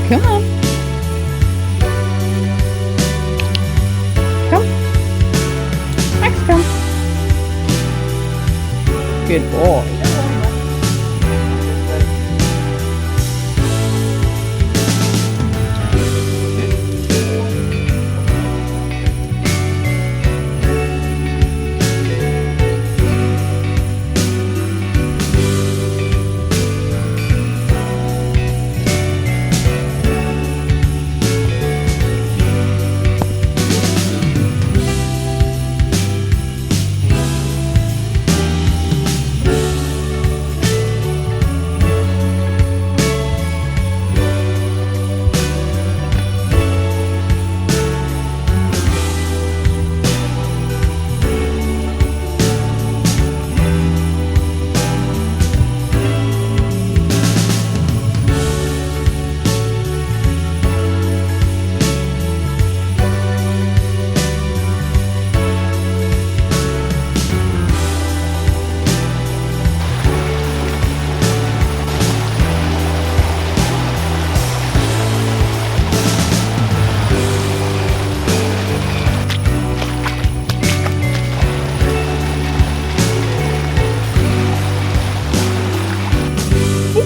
Come on. Come. Max, come. Good boy.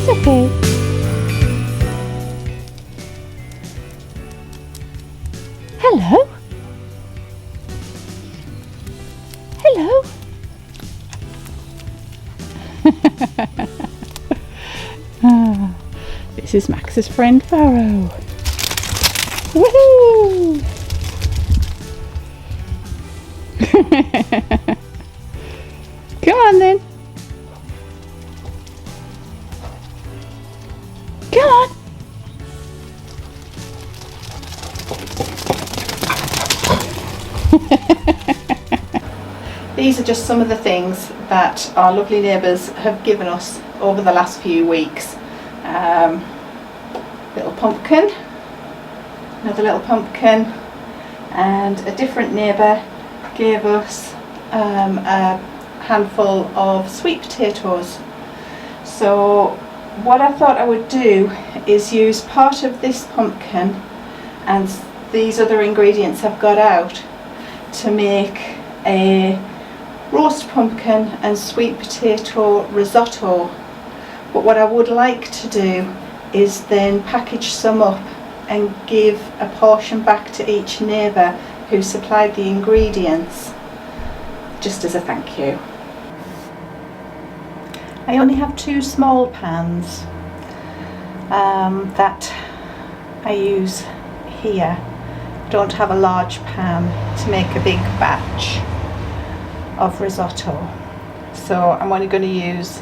Okay. Hello. Hello. This is Max's friend Pharaoh. Woohoo! Come on then. Come on. These are just some of the things that our lovely neighbours have given us over the last few weeks. Little pumpkin, another little pumpkin, and a different neighbour gave us a handful of sweet potatoes. So what I thought I would do is use part of this pumpkin and these other ingredients I've got out to make a roast pumpkin and sweet potato risotto. But what I would like to do is then package some up and give a portion back to each neighbour who supplied the ingredients, just as a thank you. I only have 2 small pans that I use here. I don't have a large pan to make a big batch of risotto, so I'm only going to use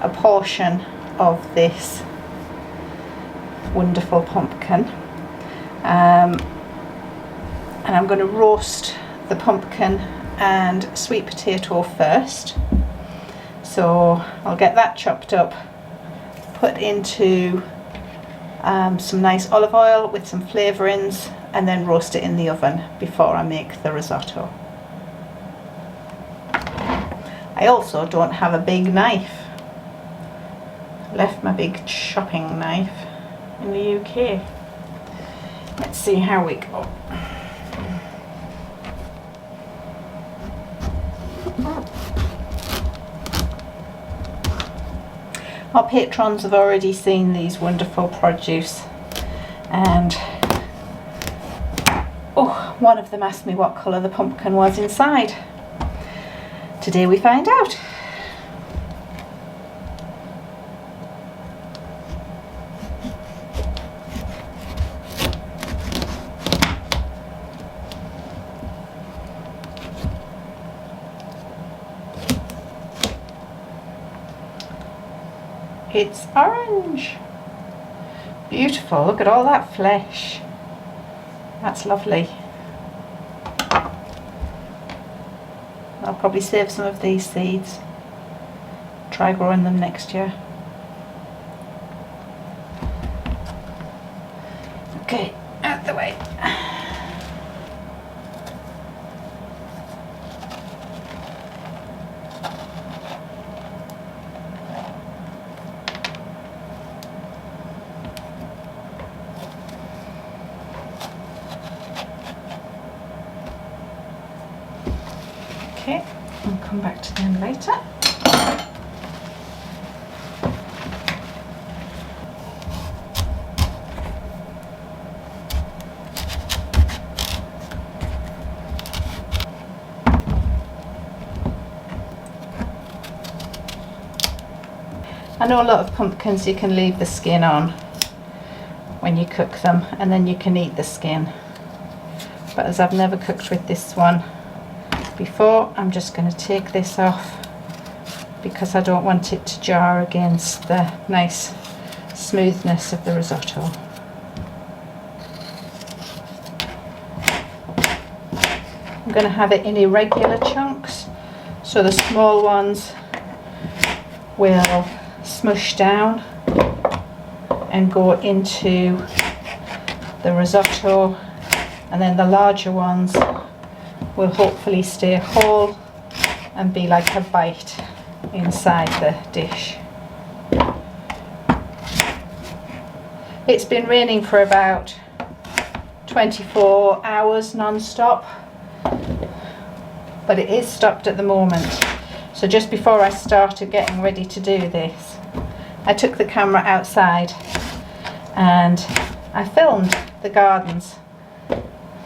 a portion of this wonderful pumpkin, and I'm going to roast the pumpkin and sweet potato first. So I'll get that chopped up, put into some nice olive oil with some flavourings, and then roast it in the oven before I make the risotto. I also don't have a big knife. I left my big chopping knife in the UK. Let's see how we go. Our patrons have already seen these wonderful produce, and one of them asked me what colour the pumpkin was inside. Today we find out. It's orange. Beautiful, look at all that flesh. That's lovely. I'll probably save some of these seeds. Try growing them next year. Okay, out the way. Okay, I'll come back to them later. I know a lot of pumpkins you can leave the skin on when you cook them, and then you can eat the skin. But as I've never cooked with this one before, I'm just going to take this off because I don't want it to jar against the nice smoothness of the risotto. I'm going to have it in irregular chunks, so the small ones will smush down and go into the risotto, and then the larger ones will hopefully stay whole and be like a bite inside the dish. It's been raining for about 24 hours non-stop, but it is stopped at the moment. So just before I started getting ready to do this, I took the camera outside and I filmed the gardens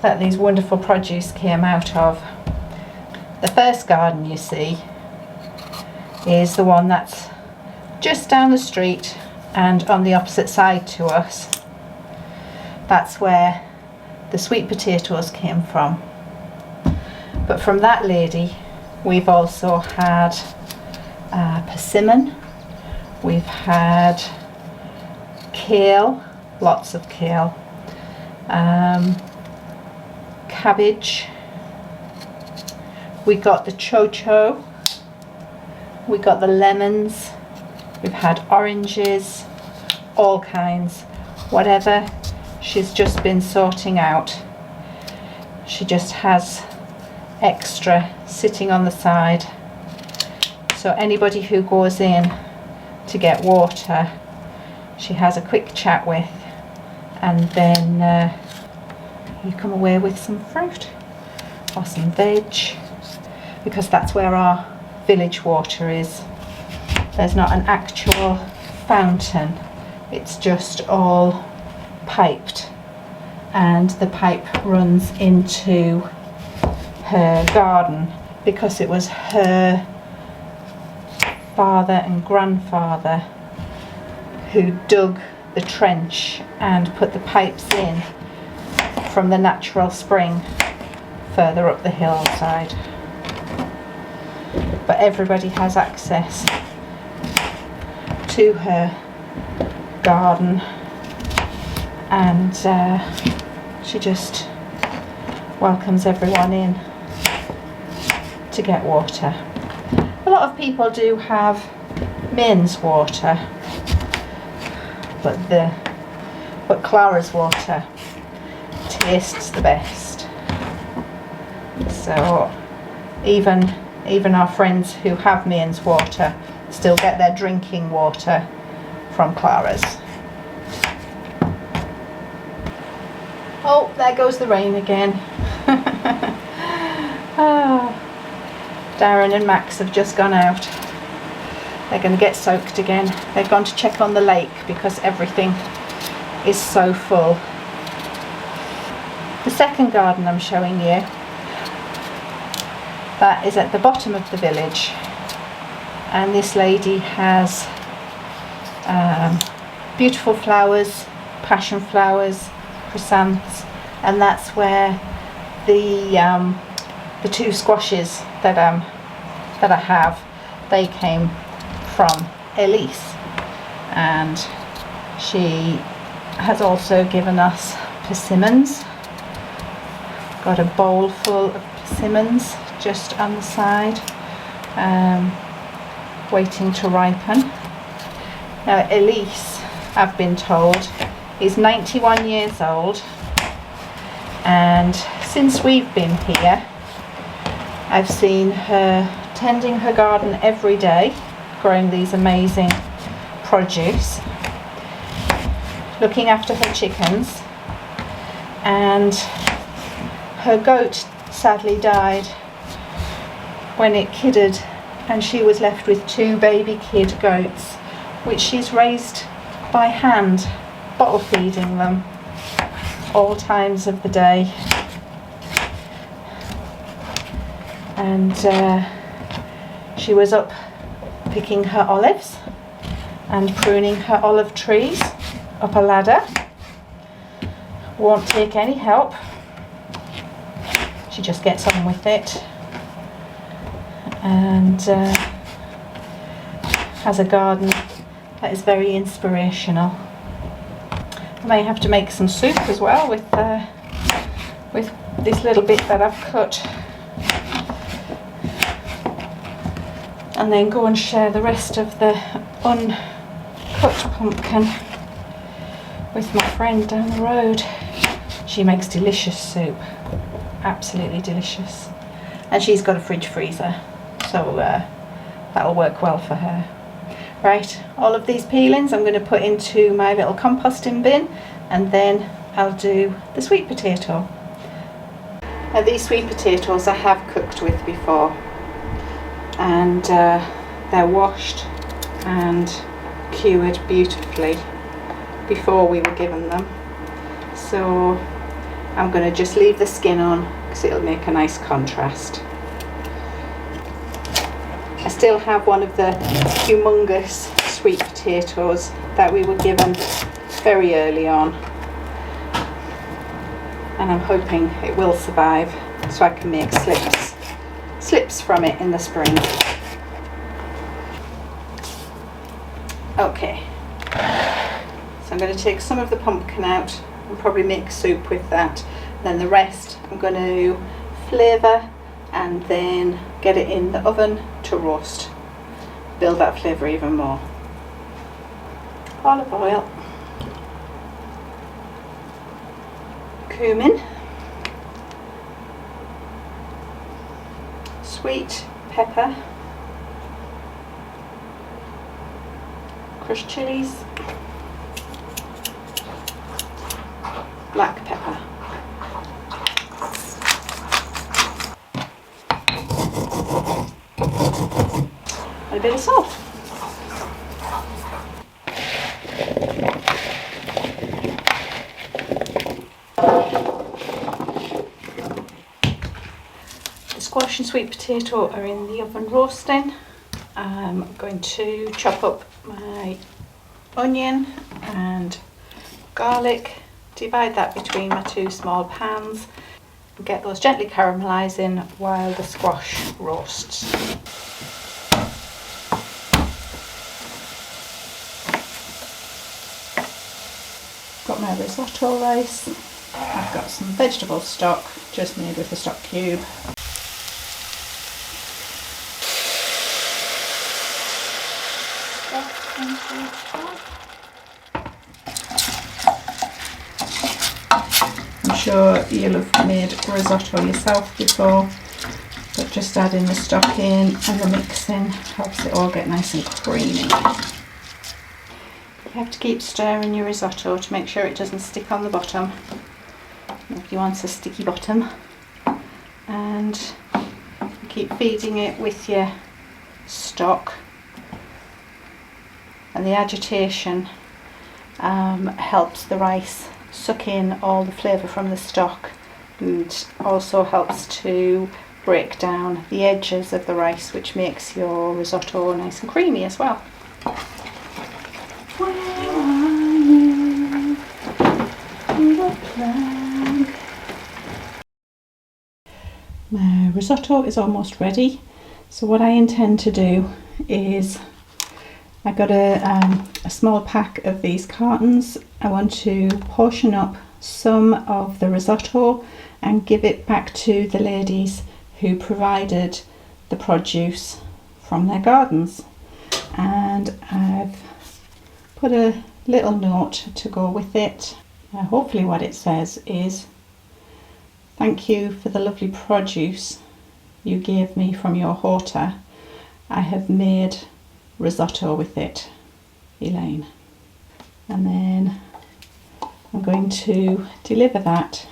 that these wonderful produce came out of. The first garden you see is the one that's just down the street and on the opposite side to us. That's where the sweet potatoes came from. But from that lady we've also had persimmon, we've had kale, lots of kale, cabbage, we got the cho-cho, we got the lemons, we've had oranges, all kinds, whatever she's just been sorting out. She just has extra sitting on the side, so anybody who goes in to get water she has a quick chat with, and then you come away with some fruit or some veg, because that's where our village water is. There's not an actual fountain, it's just all piped, and the pipe runs into her garden because it was her father and grandfather who dug the trench and put the pipes in from the natural spring further up the hillside. But everybody has access to her garden, and she just welcomes everyone in to get water. A lot of people do have mains water, but Clara's water tastes the best. So even our friends who have mains water still get their drinking water from Clara's. Oh, there goes the rain again. Darren and Max have just gone out. They're going to get soaked again. They've gone to check on the lake because everything is so full. The second garden I'm showing you, that is at the bottom of the village, and this lady has beautiful flowers, passion flowers, chrysanthemums, and that's where the two squashes that I have, they came from Elise, and she has also given us persimmons. Got a bowl full of persimmons just on the side, waiting to ripen. Now Elise, I've been told, is 91 years old, and since we've been here I've seen her tending her garden every day, growing these amazing produce, looking after her chickens, and her goat sadly died when it kidded, and she was left with 2 baby kid goats, which she's raised by hand, bottle feeding them all times of the day. And she was up picking her olives and pruning her olive trees up a ladder. Won't take any help. She just gets on with it, and has a garden that is very inspirational. I may have to make some soup as well with this little bit that I've cut, and then go and share the rest of the uncut pumpkin with my friend down the road. She makes delicious soup, absolutely delicious, and she's got a fridge freezer, so that'll work well for her. Right, all of these peelings I'm going to put into my little composting bin, and then I'll do the sweet potato. Now, these sweet potatoes I have cooked with before, and they're washed and cured beautifully before we were given them, so I'm going to just leave the skin on because it'll make a nice contrast. I still have one of the humongous sweet potatoes that we were given very early on, and I'm hoping it will survive so I can make slips from it in the spring. Okay, so I'm going to take some of the pumpkin out and probably make soup with that. Then the rest I'm going to flavour and then get it in the oven to roast. Build that flavour even more. Olive oil, cumin, sweet pepper, crushed chilies, black pepper. And a bit of salt. The squash and sweet potato are in the oven roasting. I'm going to chop up my onion and garlic, divide that between my 2 small pans, and get those gently caramelising while the squash roasts. Got my risotto rice. I've got some vegetable stock just made with a stock cube. I'm sure you'll have made risotto yourself before, but just adding the stock in and the mixing helps it all get nice and creamy. You have to keep stirring your risotto to make sure it doesn't stick on the bottom. Nobody wants a sticky bottom. And keep feeding it with your stock. And the agitation helps the rice suck in all the flavour from the stock, and also helps to break down the edges of the rice, which makes your risotto nice and creamy as well. Where are you? My risotto is almost ready, so what I intend to do is, I got a small pack of these cartons. I want to portion up some of the risotto and give it back to the ladies who provided the produce from their gardens, and I've put a little note to go with it. Hopefully what it says is, "Thank you for the lovely produce you gave me from your horta. I have made risotto with it, Elaine." And then I'm going to deliver that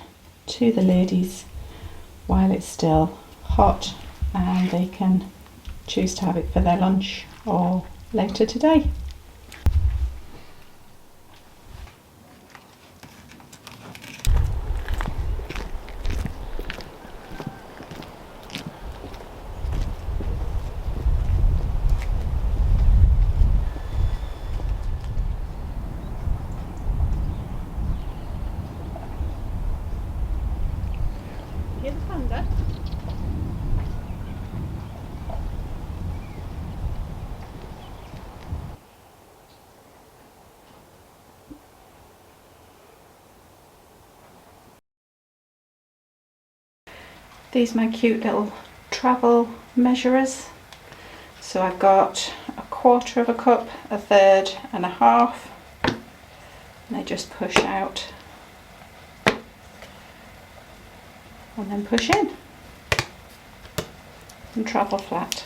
to the ladies while it's still hot and they can choose to have it for their lunch or later today. These are my cute little travel measurers. So I've got 1/4 of a cup, 1/3 and 1/2. And they just push out and then push in and travel flat.